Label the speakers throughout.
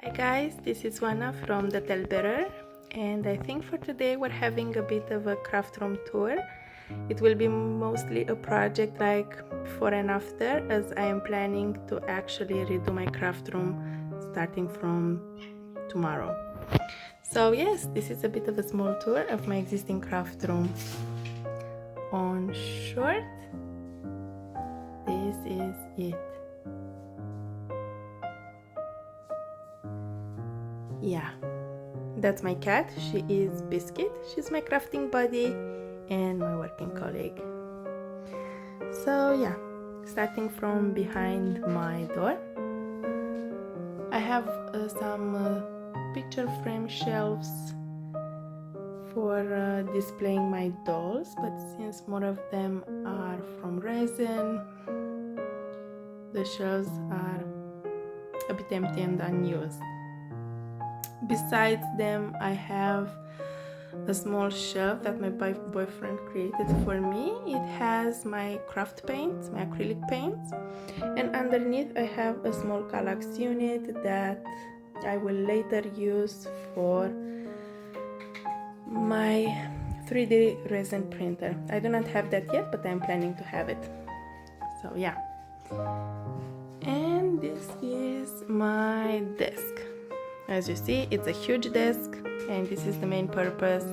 Speaker 1: Hi guys, this is Wana from the Telbearer, and I think for today we're having a bit of a craft room tour. It will be mostly a project like before and after, as I am planning to actually redo my craft room starting from tomorrow. So yes, this is a bit of a small tour of my existing craft room. On short, this is it. Yeah, that's my cat. She is Biscuit. She's my crafting buddy and my working colleague. So yeah, starting from behind my door, I have some picture frame shelves for displaying my dolls, but since more of them are from resin, the shelves are a bit empty and unused. Besides them, I have a small shelf that my boyfriend created for me. It has my craft paints, my acrylic paints, and underneath I have a small Gallagher unit that I will later use for my 3D resin printer. I do not have that yet, but I'm planning to have it. So yeah. And this is my desk. As you see, it's a huge desk, and this is the main purpose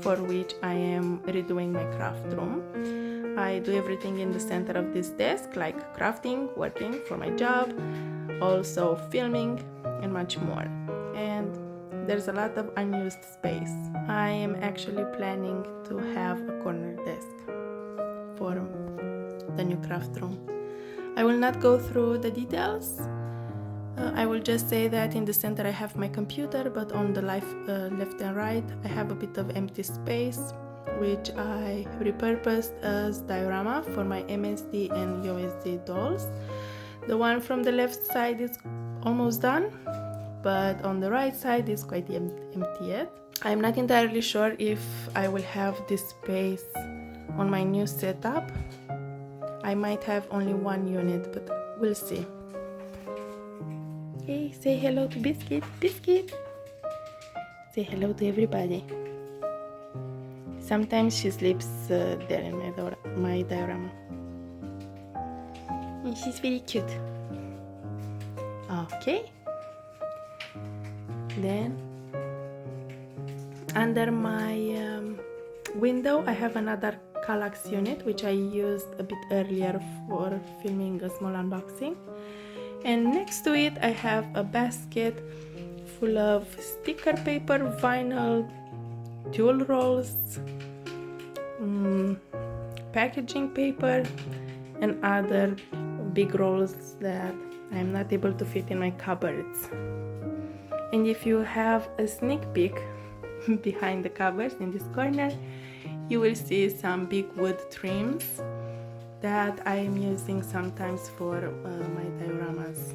Speaker 1: for which I am redoing my craft room. I do everything in the center of this desk, like crafting, working for my job, also filming, and much more. And there's a lot of unused space. I am actually planning to have a corner desk for the new craft room. I will not go through the details. I will just say that in the center I have my computer, but on the left and right I have a bit of empty space, which I repurposed as diorama for my MSD and USD dolls. The one from the left side is almost done, but on the right side is quite empty yet. I'm not entirely sure if I will have this space on my new setup. I might have only one unit, but we'll see. Hey, say hello to Biscuit. Biscuit! Say hello to everybody. Sometimes she sleeps there in my diorama. And she's very cute. Okay. Then, under my window, I have another Kallax unit, which I used a bit earlier for filming a small unboxing. And next to it I have a basket full of sticker paper, vinyl, jewel rolls, packaging paper, and other big rolls that I'm not able to fit in my cupboards. And if you have a sneak peek behind the cupboards in this corner, you will see some big wood trims that I am using sometimes for my dioramas.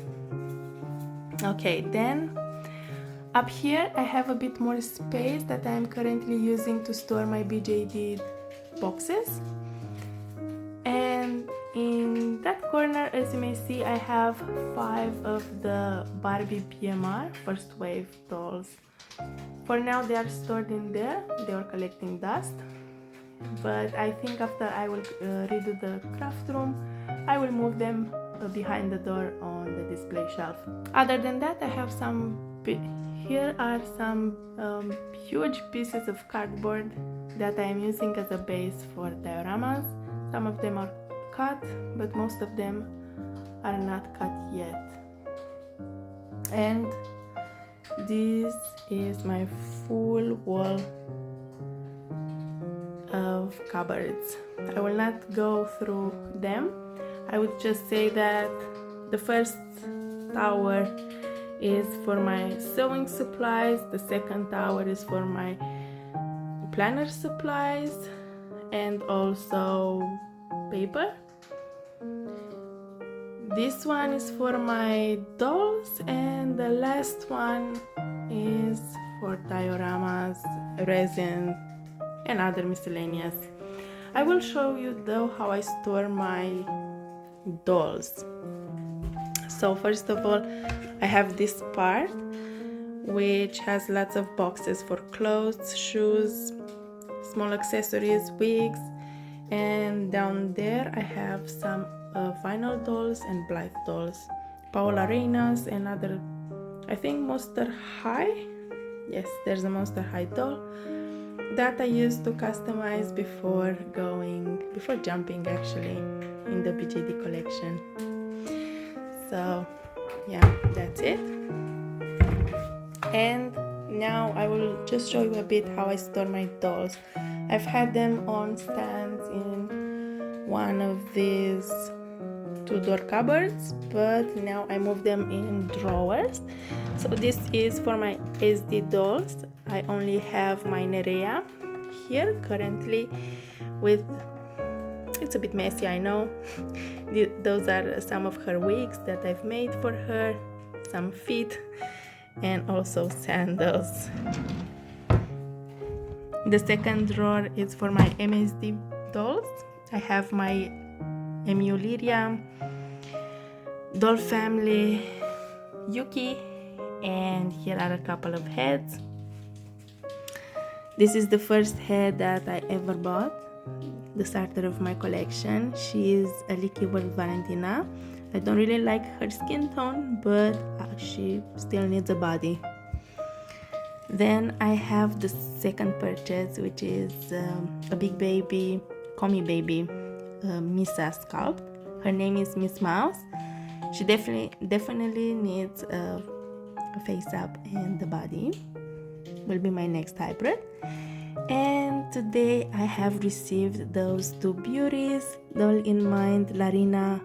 Speaker 1: Okay, then up here I have a bit more space that I am currently using to store my BJD boxes. And in that corner, as you may see, I have 5 of the Barbie PMR first wave dolls. For now they are stored in there, they are collecting dust. But I think after I will redo the craft room, I will move them behind the door on the display shelf. Other than that, I have here are some huge pieces of cardboard that I am using as a base for dioramas. Some of them are cut, but most of them are not cut yet. And this is my full wall of cupboards. I will not go through them. I would just say that the first tower is for my sewing supplies, the second tower is for my planner supplies and also paper. This one is for my dolls, and the last one is for dioramas, resin, and other miscellaneous. I will show you though how I store my dolls. So first of all, I have this part which has lots of boxes for clothes, shoes, small accessories, wigs, and down there I have some vinyl dolls and Blythe dolls, Paola Reinas and other, I think Monster High. Yes, there's a Monster High doll that I used to customize before jumping actually in the BJD collection. So yeah, that's it. And now I will just show you a bit how I store my dolls. I've had them on stands in one of these 2-door cupboards, but now I move them in drawers. So this is for my SD dolls. I only have my Nerea here currently with, it's a bit messy, I know. Those are some of her wigs that I've made for her, some feet, and also sandals. The second drawer is for my MSD dolls. I have my MU Lyria, doll family, Yuki, and here are a couple of heads. This is the first head that I ever bought, the starter of my collection. She is a Cubworth Valentina. I don't really like her skin tone, but she still needs a body. Then I have the second purchase, which is a big baby, Commie baby, Misa sculpt. Her name is Miss Mouse. She definitely needs a face up and the body. Will be my next hybrid. And today I have received those two beauties, Doll in Mind, Larina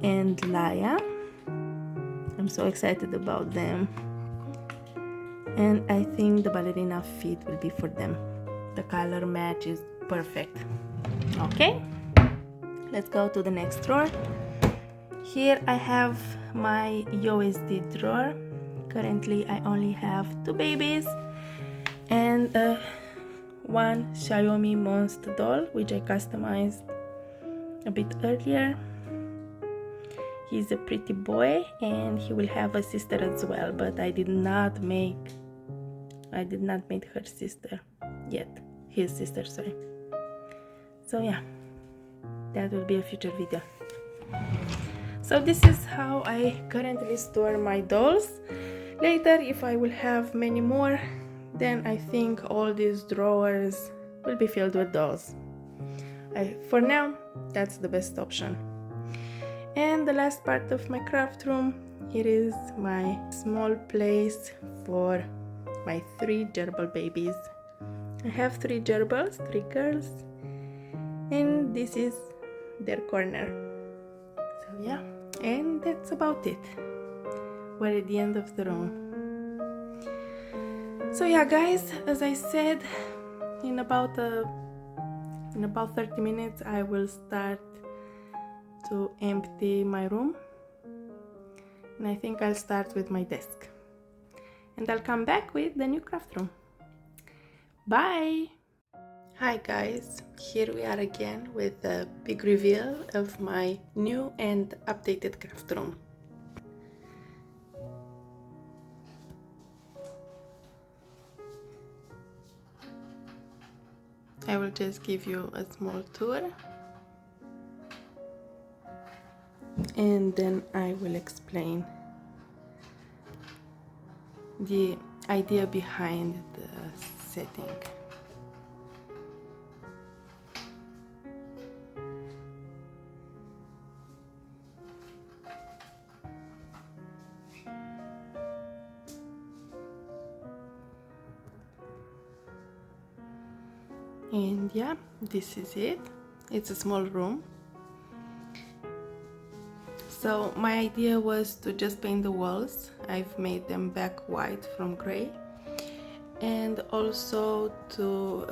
Speaker 1: and Laya. I'm so excited about them. And I think the ballerina feet will be for them. The color match is perfect. Okay, let's go to the next drawer. Here I have my USD drawer. Currently I only have 2 babies and one Xiaomi Monster doll, which I customized a bit earlier. He's a pretty boy and he will have a sister as well, but I did not make her sister yet, his sister, sorry. So yeah, that will be a future video. So this is how I currently store my dolls. Later, if I will have many more, then I think all these drawers will be filled with dolls. For now, that's the best option. And the last part of my craft room, it is my small place for my 3 gerbil babies. I have 3 gerbils, 3 girls, and this is their corner. So yeah, and that's about it. We're at the end of the room. So yeah guys, as I said, in about 30 minutes I will start to empty my room, and I think I'll start with my desk and I'll come back with the new craft room. Bye! Hi guys, here we are again with a big reveal of my new and updated craft room. I will just give you a small tour and then I will explain the idea behind the setting. And yeah, this is it. It's a small room. So my idea was to just paint the walls. I've made them back white from gray, and also to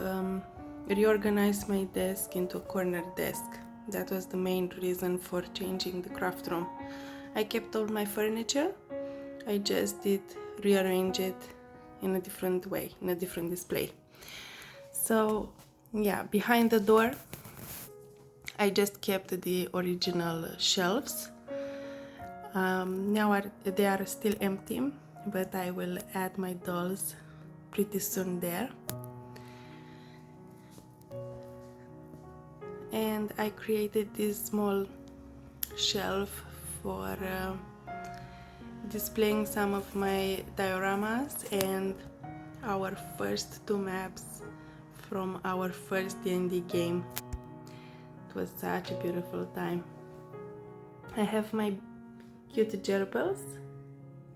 Speaker 1: reorganize my desk into a corner desk. That was the main reason for changing the craft room. I kept all my furniture, I just did rearrange it in a different way, in a different display. So yeah, behind the door I just kept the original shelves. Now they are still empty, but I will add my dolls pretty soon there. And I created this small shelf for displaying some of my dioramas and our first 2 maps from our first D&D game. It was such a beautiful time. I have my cute gerbils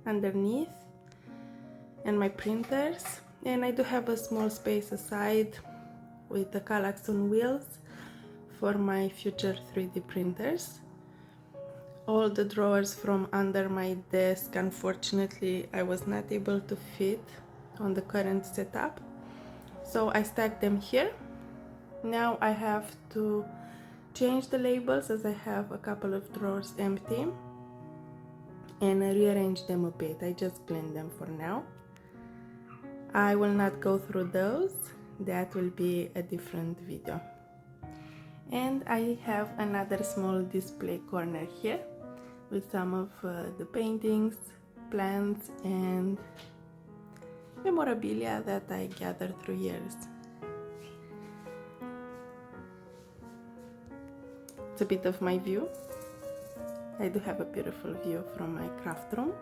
Speaker 1: underneath and my printers, and I do have a small space aside with the Gallagher on wheels for my future 3D printers. All the drawers from under my desk, unfortunately, I was not able to fit on the current setup, so I stacked them here. Now I have to change the labels as I have a couple of drawers empty and rearrange them a bit. I just cleaned them for now. I will not go through those, that will be a different video. And I have another small display corner here with some of the paintings, plants and memorabilia that I gathered through years. It's a bit of my view. I do have a beautiful view from my craft room.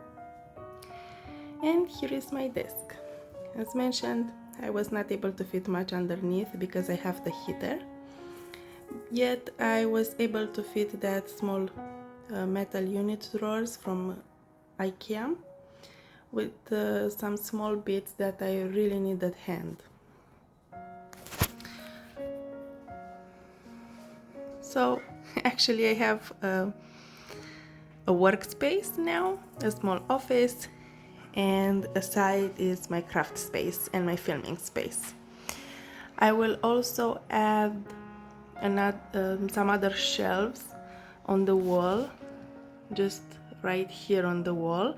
Speaker 1: And here is my desk. As mentioned, I was not able to fit much underneath because I have the heater. Yet I was able to fit that small metal unit drawers from IKEA with some small bits that I really need at hand. So actually I have a workspace now, a small office, and aside is my craft space and my filming space. I will also add some other shelves on the wall, just right here on the wall,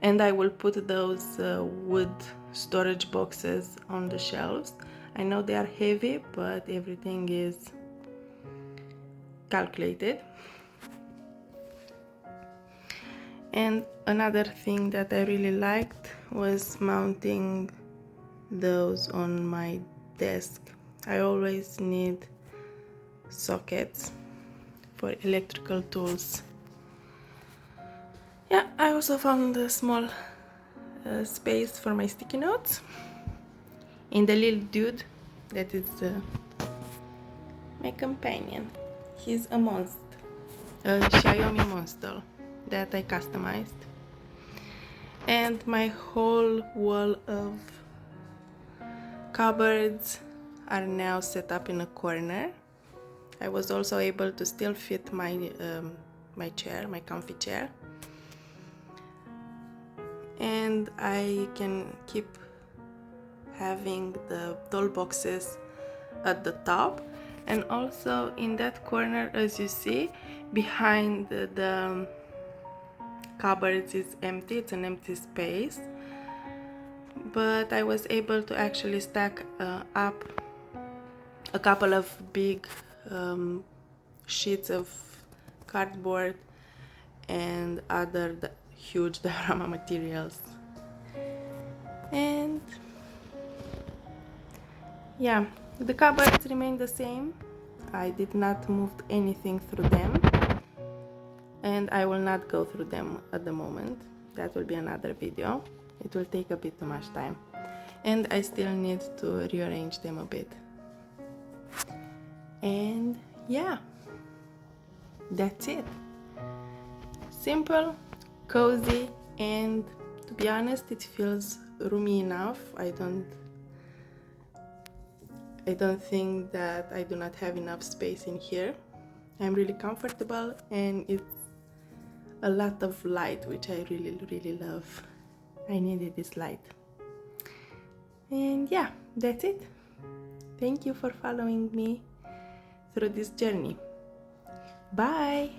Speaker 1: and I will put those wood storage boxes on the shelves. I know they are heavy, but everything is calculated. And another thing that I really liked was mounting those on my desk. I always need sockets for electrical tools. Yeah, I also found a small space for my sticky notes. And the little dude that is my companion. He's a monster, a Xiaomi monster that I customized. And my whole wall of cupboards are now set up in a corner. I was also able to still fit my my chair, my comfy chair, and I can keep having the doll boxes at the top. And also in that corner, as you see, behind the cupboards is empty, it's an empty space, but I was able to actually stack up a couple of big sheets of cardboard and other huge diorama materials. And yeah, the cupboards remain the same. I did not move anything through them, and I will not go through them at the moment. That will be another video. It will take a bit too much time, and I still need to rearrange them a bit. And yeah, that's it. Simple, cozy, and to be honest, it feels roomy enough. I don't think that I do not have enough space in here. I'm really comfortable, and it's a lot of light, which I really love. I needed this light. And yeah, that's it. Thank you for following me through this journey. Bye!